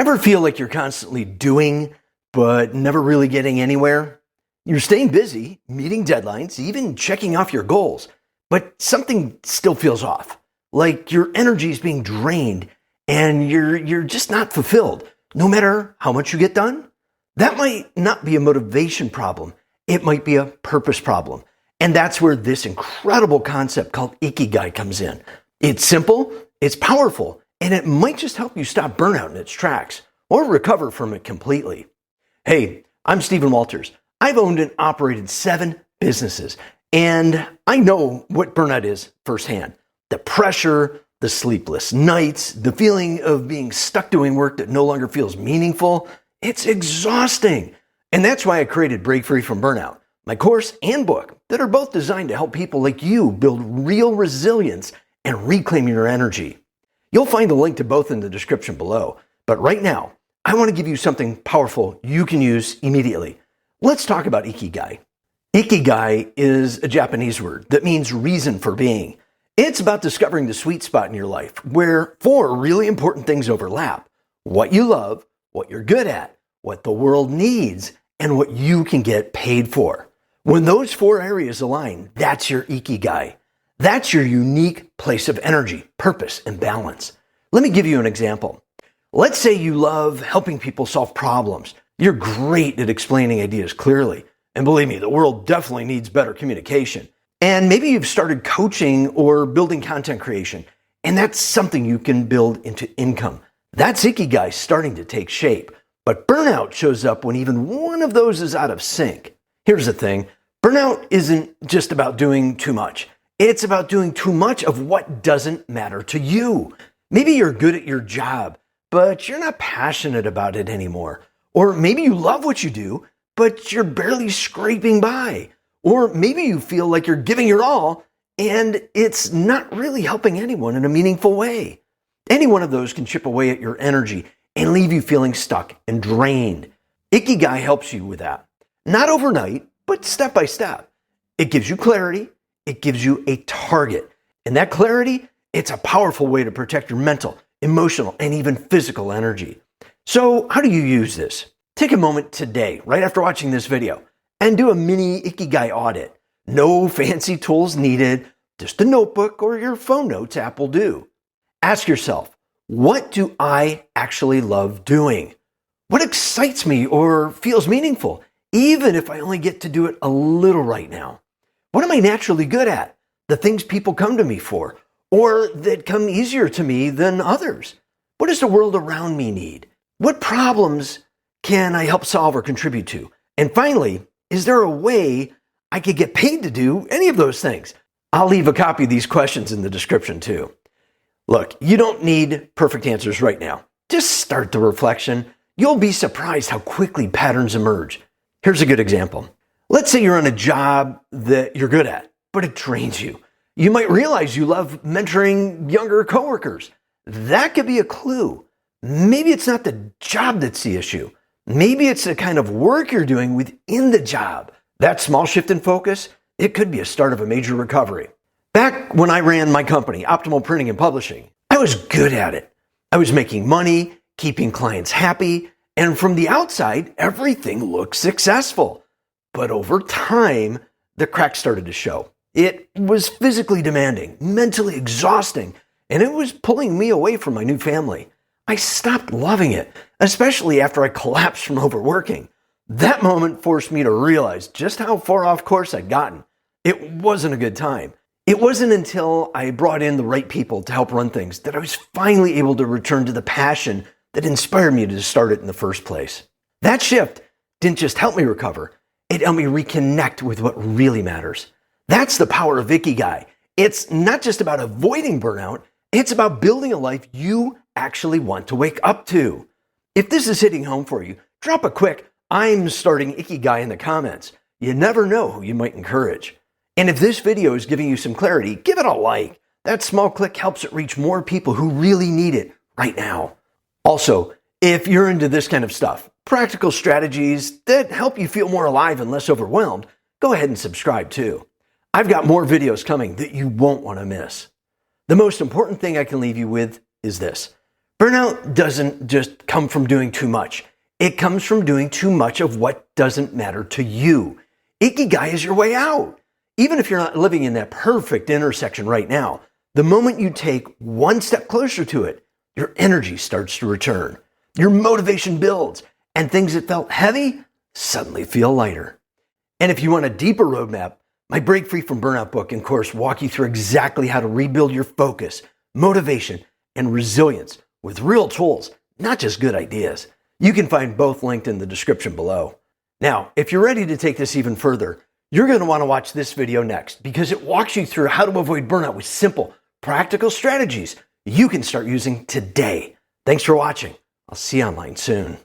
Ever feel like you're constantly doing, but never really getting anywhere? You're staying busy, meeting deadlines, even checking off your goals, but something still feels off. Like your energy is being drained and you're just not fulfilled, no matter how much you get done. That might not be a motivation problem. It might be a purpose problem. And that's where this incredible concept called IKIGAI comes in. It's simple, it's powerful, and it might just help you stop burnout in its tracks or recover from it completely. Hey, I'm Stephen Walters. I've owned and operated 7 businesses, and I know what burnout is firsthand. The pressure, the sleepless nights, the feeling of being stuck doing work that no longer feels meaningful. It's exhausting. And that's why I created Break Free from Burnout, my course and book that are both designed to help people like you build real resilience and reclaim your energy. You'll find the link to both in the description below. But right now, I want to give you something powerful you can use immediately. Let's talk about Ikigai. Ikigai is a Japanese word that means reason for being. It's about discovering the sweet spot in your life where 4 really important things overlap: what you love, what you're good at, what the world needs, and what you can get paid for. When those 4 areas align, that's your Ikigai. That's your unique place of energy, purpose, and balance. Let me give you an example. Let's say you love helping people solve problems. You're great at explaining ideas clearly. And believe me, the world definitely needs better communication. And maybe you've started coaching or building content creation, and that's something you can build into income. That's Ikigai starting to take shape. But burnout shows up when even one of those is out of sync. Here's the thing. Burnout isn't just about doing too much. It's about doing too much of what doesn't matter to you. Maybe you're good at your job, but you're not passionate about it anymore. Or maybe you love what you do, but you're barely scraping by. Or maybe you feel like you're giving your all, and it's not really helping anyone in a meaningful way. Any one of those can chip away at your energy and leave you feeling stuck and drained. Ikigai helps you with that. Not overnight, but step by step. It gives you clarity. It gives you a target. And that clarity, it's a powerful way to protect your mental, emotional, and even physical energy. So how do you use this? Take a moment today, right after watching this video, and do a mini Ikigai audit. No fancy tools needed, just a notebook or your phone notes app will do. Ask yourself, what do I actually love doing? What excites me or feels meaningful, even if I only get to do it a little right now? What am I naturally good at? The things people come to me for, or that come easier to me than others? What does the world around me need? What problems can I help solve or contribute to? And finally, is there a way I could get paid to do any of those things? I'll leave a copy of these questions in the description too. Look, you don't need perfect answers right now. Just start the reflection. You'll be surprised how quickly patterns emerge. Here's a good example. Let's say you're on a job that you're good at, but it drains you. You might realize you love mentoring younger coworkers. That could be a clue. Maybe it's not the job that's the issue. Maybe it's the kind of work you're doing within the job. That small shift in focus, it could be a start of a major recovery. Back when I ran my company, Optimal Printing and Publishing, I was good at it. I was making money, keeping clients happy, and from the outside, everything looked successful. But over time, the cracks started to show. It was physically demanding, mentally exhausting, and it was pulling me away from my new family. I stopped loving it, especially after I collapsed from overworking. That moment forced me to realize just how far off course I'd gotten. It wasn't a good time. It wasn't until I brought in the right people to help run things that I was finally able to return to the passion that inspired me to start it in the first place. That shift didn't just help me recover, it helped me reconnect with what really matters. That's the power of Ikigai. It's not just about avoiding burnout, it's about building a life you actually want to wake up to. If this is hitting home for you, drop a quick "I'm starting Ikigai" in the comments. You never know who you might encourage. And if this video is giving you some clarity, give it a like. That small click helps it reach more people who really need it right now. Also, if you're into this kind of stuff, practical strategies that help you feel more alive and less overwhelmed, go ahead and subscribe too. I've got more videos coming that you won't want to miss. The most important thing I can leave you with is this. Burnout doesn't just come from doing too much. It comes from doing too much of what doesn't matter to you. IKIGAI is your way out. Even if you're not living in that perfect intersection right now, the moment you take one step closer to it, your energy starts to return. Your motivation builds, and things that felt heavy suddenly feel lighter. And if you want a deeper roadmap, my Break Free from Burnout book and course walk you through exactly how to rebuild your focus, motivation, and resilience with real tools, not just good ideas. You can find both linked in the description below. Now, if you're ready to take this even further, you're going to want to watch this video next because it walks you through how to avoid burnout with simple, practical strategies you can start using today. Thanks for watching. I'll see you online soon.